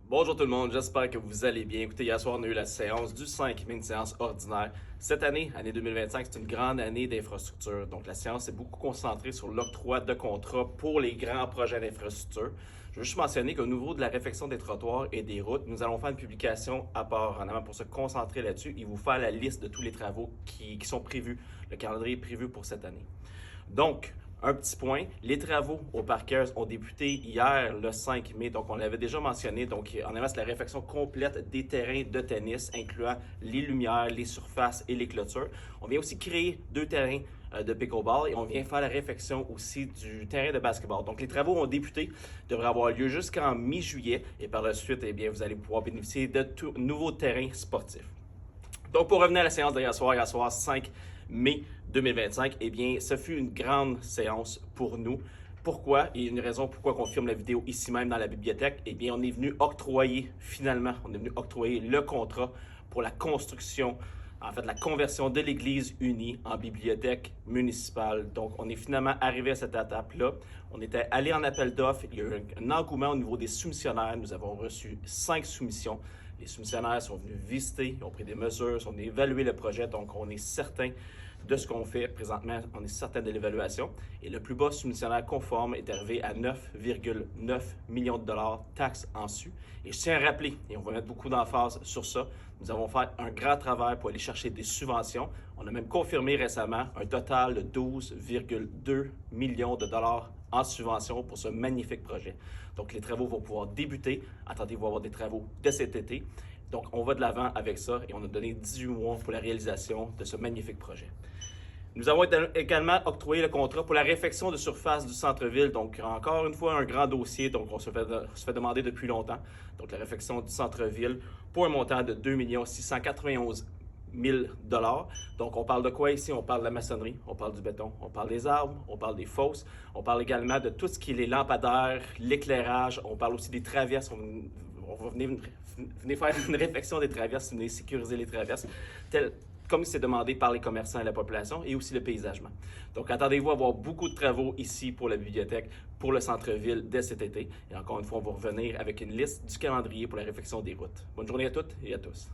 Bonjour tout le monde, j'espère que vous allez bien. Écoutez, hier soir, on a eu la séance du 5 mai, une séance ordinaire. Cette année, année 2025, c'est une grande année d'infrastructure. Donc, la séance est beaucoup concentrée sur l'octroi de contrats pour les grands projets d'infrastructure. Je veux juste mentionner qu'au niveau de la réfection des trottoirs et des routes, nous allons faire une publication à part en avant pour se concentrer là-dessus et vous faire la liste de tous les travaux qui sont prévus, le calendrier prévu pour cette année. Donc, un petit point, les travaux au Parkers ont débuté hier, le 5 mai, donc on l'avait déjà mentionné. Donc, en avant, c'est la réfection complète des terrains de tennis, incluant les lumières, les surfaces et les clôtures. On vient aussi créer 2 terrains de pickleball et on vient faire la réfection aussi du terrain de basketball. Donc, les travaux ont débuté, devraient avoir lieu jusqu'en mi-juillet et par la suite, eh bien, vous allez pouvoir bénéficier de tout nouveaux terrains sportifs. Donc, pour revenir à la séance d'hier soir, 5 mai 2025, eh bien, ce fut une grande séance pour nous. Pourquoi? Et une raison pourquoi on filme la vidéo ici même dans la bibliothèque, eh bien, on est venu octroyer, finalement, le contrat pour la construction, en fait, la conversion de l'Église unie en bibliothèque municipale. Donc, on est finalement arrivé à cette étape-là. On était allé en appel d'offres. Il y a eu un engouement au niveau des soumissionnaires. Nous avons reçu 5 soumissions. Les soumissionnaires sont venus visiter, ils ont pris des mesures, ils ont évalué le projet. Donc, on est certain de ce qu'on fait présentement. On est certain de l'évaluation. Et le plus bas soumissionnaire conforme est arrivé à 9,9 millions de dollars taxes en su. Et je tiens à rappeler, et on va mettre beaucoup d'emphase sur ça, nous avons fait un grand travail pour aller chercher des subventions. On a même confirmé récemment un total de 12,2 millions de dollars en subvention pour ce magnifique projet. Donc, les travaux vont pouvoir débuter. Attendez-vous à avoir des travaux dès cet été. Donc, on va de l'avant avec ça et on a donné 18 mois pour la réalisation de ce magnifique projet. Nous avons également octroyé le contrat pour la réfection de surface du centre-ville. Donc, encore une fois, un grand dossier. Donc, on se fait demander depuis longtemps. Donc, la réfection du centre-ville pour un montant de 2 691 000 $. Donc, on parle de quoi ici? On parle de la maçonnerie, on parle du béton, on parle des arbres, on parle des fosses, on parle également de tout ce qui est les lampadaires, l'éclairage, on parle aussi des traverses. On va venir faire une réflexion des traverses, venir sécuriser les traverses, comme c'est demandé par les commerçants et la population, et aussi le paysagement. Donc, attendez-vous à avoir beaucoup de travaux ici pour la bibliothèque, pour le centre-ville dès cet été. Et encore une fois, on va revenir avec une liste du calendrier pour la réfection des routes. Bonne journée à toutes et à tous.